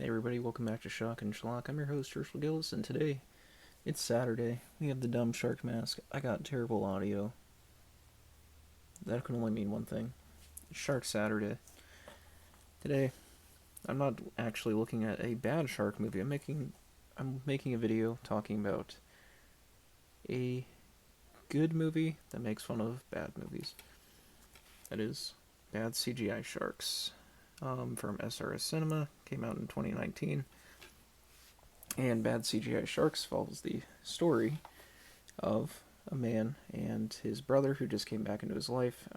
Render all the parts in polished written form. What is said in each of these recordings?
Hey everybody, welcome back to Shock and Schlock. I'm your host, Herschel Gillis, and today it's Saturday. We have the dumb shark mask. I got terrible audio. That can only mean one thing. Shark Saturday. Today, I'm not actually looking at a bad shark movie. I'm making a video talking about a good movie that makes fun of bad movies. That is Bad CGI Sharks. From SRS Cinema, came out in 2019. And Bad CGI Sharks follows the story of a man and his brother who just came back into his life.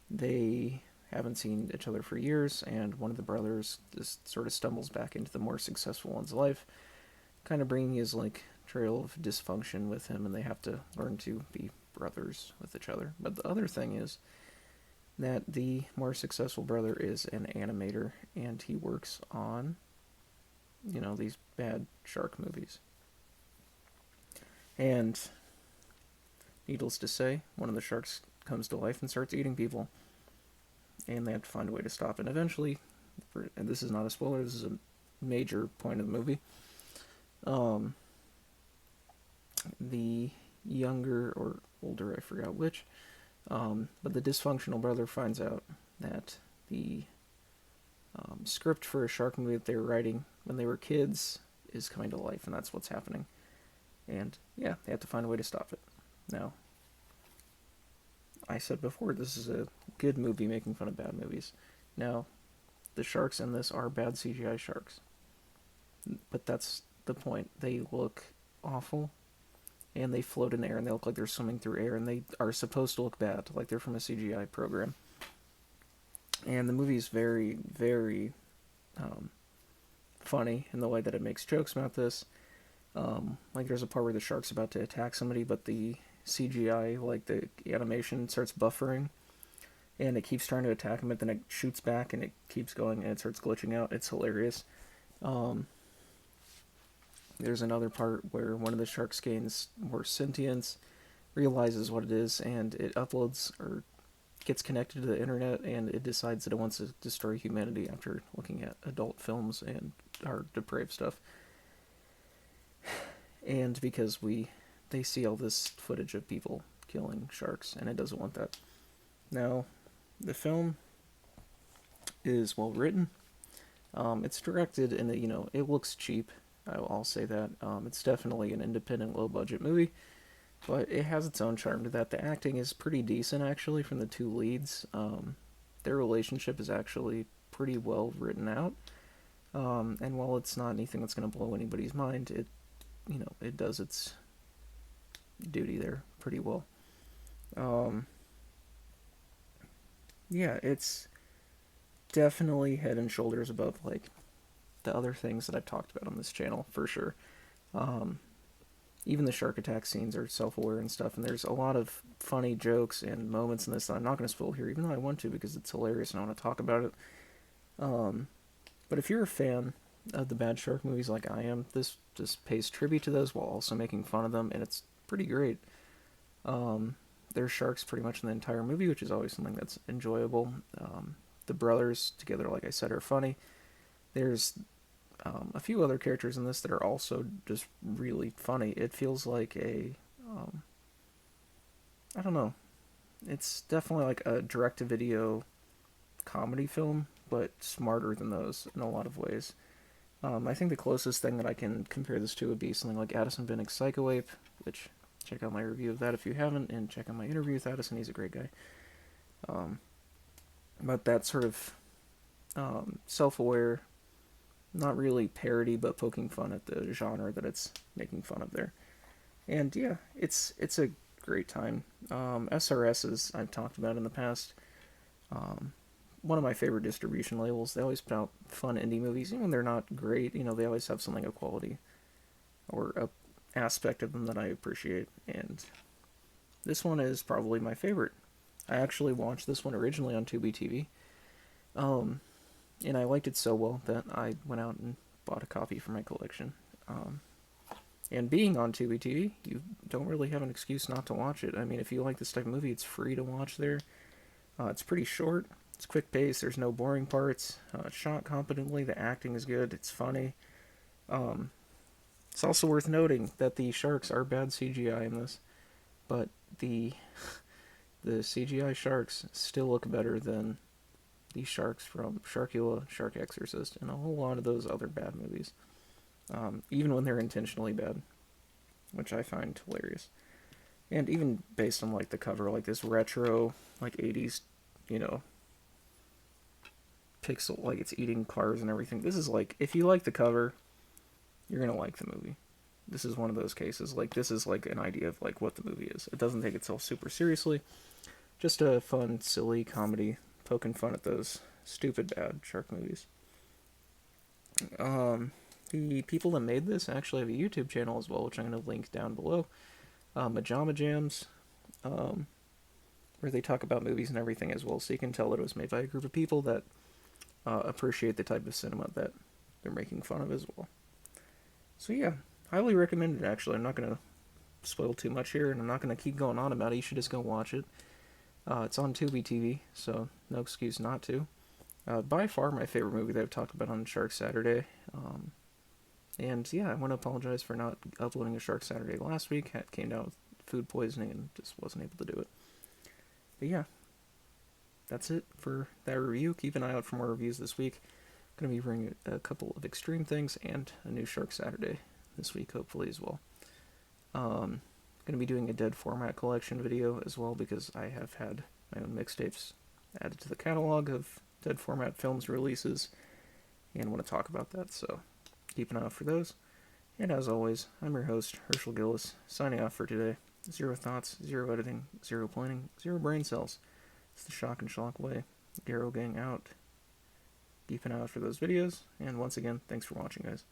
They haven't seen each other for years, and one of the brothers just sort of stumbles back into the more successful one's life, kind of bringing his trail of dysfunction with him, and they have to learn to be brothers with each other. But the other thing is that the more successful brother is an animator, and he works on these bad shark movies. And needless to say, one of the sharks comes to life and starts eating people, and they have to find a way to stop it. And eventually, and this is not a spoiler, this is a major point of the movie. The younger or older, I forgot which, but the dysfunctional brother finds out that the script for a shark movie that they were writing when they were kids is coming to life, and that's what's happening. And yeah, they have to find a way to stop it. Now, I said before, this is a good movie making fun of bad movies. Now, the sharks in this are bad CGI sharks. But that's the point. They look awful, and they float in air, and they look like they're swimming through air, and they are supposed to look bad, like they're from a CGI program. And the movie is very, very funny in the way that it makes jokes about this. There's a part where the shark's about to attack somebody, but the CGI, the animation, starts buffering, and it keeps trying to attack him, but then it shoots back, and it keeps going, and it starts glitching out. It's hilarious. There's another part where one of the sharks gains more sentience, realizes what it is, and it uploads or gets connected to the internet, and it decides that it wants to destroy humanity after looking at adult films and our depraved stuff. And because they see all this footage of people killing sharks, and it doesn't want that. Now, the film is well written. It's directed in it looks cheap. I'll say that. It's definitely an independent, low budget movie, but it has its own charm to that. The acting is pretty decent, actually, from the two leads. Their relationship is actually pretty well written out. And while it's not anything that's going to blow anybody's mind, it does its duty there pretty well. Yeah, it's definitely head and shoulders above the other things that I've talked about on this channel for sure. Even the shark attack scenes are self-aware and stuff, and there's a lot of funny jokes and moments in this that I'm not going to spoil here, even though I want to because it's hilarious and I want to talk about it. But if you're a fan of the bad shark movies like I am, this just pays tribute to those while also making fun of them, and it's pretty great. There's sharks pretty much in the entire movie, which is always something that's enjoyable. The brothers together, like I said, are funny. There's a few other characters in this that are also just really funny. It feels like I don't know. It's definitely like a direct-to-video comedy film, but smarter than those in a lot of ways. I think the closest thing that I can compare this to would be something like Addison Bennick's Psycho Ape, which check out my review of that if you haven't, and check out my interview with Addison. He's a great guy. But that sort of self-aware, not really parody, but poking fun at the genre that it's making fun of there. And yeah, it's a great time. SRS, as I've talked about in the past, one of my favorite distribution labels. They always put out fun indie movies, even when they're not great. They always have something of quality or a aspect of them that I appreciate. And this one is probably my favorite. I actually watched this one originally on Tubi TV. And I liked it so well that I went out and bought a copy for my collection. And being on Tubi TV, you don't really have an excuse not to watch it. I mean, if you like this type of movie, it's free to watch there. It's pretty short, It's quick paced. There's no boring parts. It's shot competently. The acting is good. It's funny. Um, it's also worth noting that the sharks are bad CGI in this, but the the CGI sharks still look better than the sharks from Sharkula, Shark Exorcist, and a whole lot of those other bad movies. Even when they're intentionally bad, which I find hilarious. And even based on like the cover, like this retro, like 80s, you know, pixel, like it's eating cars and everything. This is like, if you like the cover, you're gonna like the movie. This is one of those cases. Like, this is like an idea of like what the movie is. It doesn't take itself super seriously. Just a fun, silly comedy poking fun at those stupid bad shark movies. The people that made this actually have a YouTube channel as well, which I'm going to link down below. Majama Jams, where they talk about movies and everything as well, so you can tell that it was made by a group of people that appreciate the type of cinema that they're making fun of as well. So yeah, highly recommended actually. I'm not going to spoil too much here, and I'm not going to keep going on about it. You should just go watch it. It's on Tubi TV, so no excuse not to. By far my favorite movie that I've talked about on Shark Saturday. And yeah, I want to apologize for not uploading a Shark Saturday last week. It came down with food poisoning and just wasn't able to do it. But yeah, that's it for that review. Keep an eye out for more reviews this week. I'm going to be bringing a couple of extreme things and a new Shark Saturday this week, hopefully, as well. Going to be doing a dead format collection video as well, because I have had my own mixtapes added to the catalog of dead format films releases and want to talk about that, so keep an eye out for those. And as always, I'm your host, Herschel Gillis, signing off for today. Zero thoughts, zero editing, zero planning, zero brain cells. It's the Shock and Shock way. Garrow Gang out. Keep an eye out for those videos, and once again, thanks for watching, guys.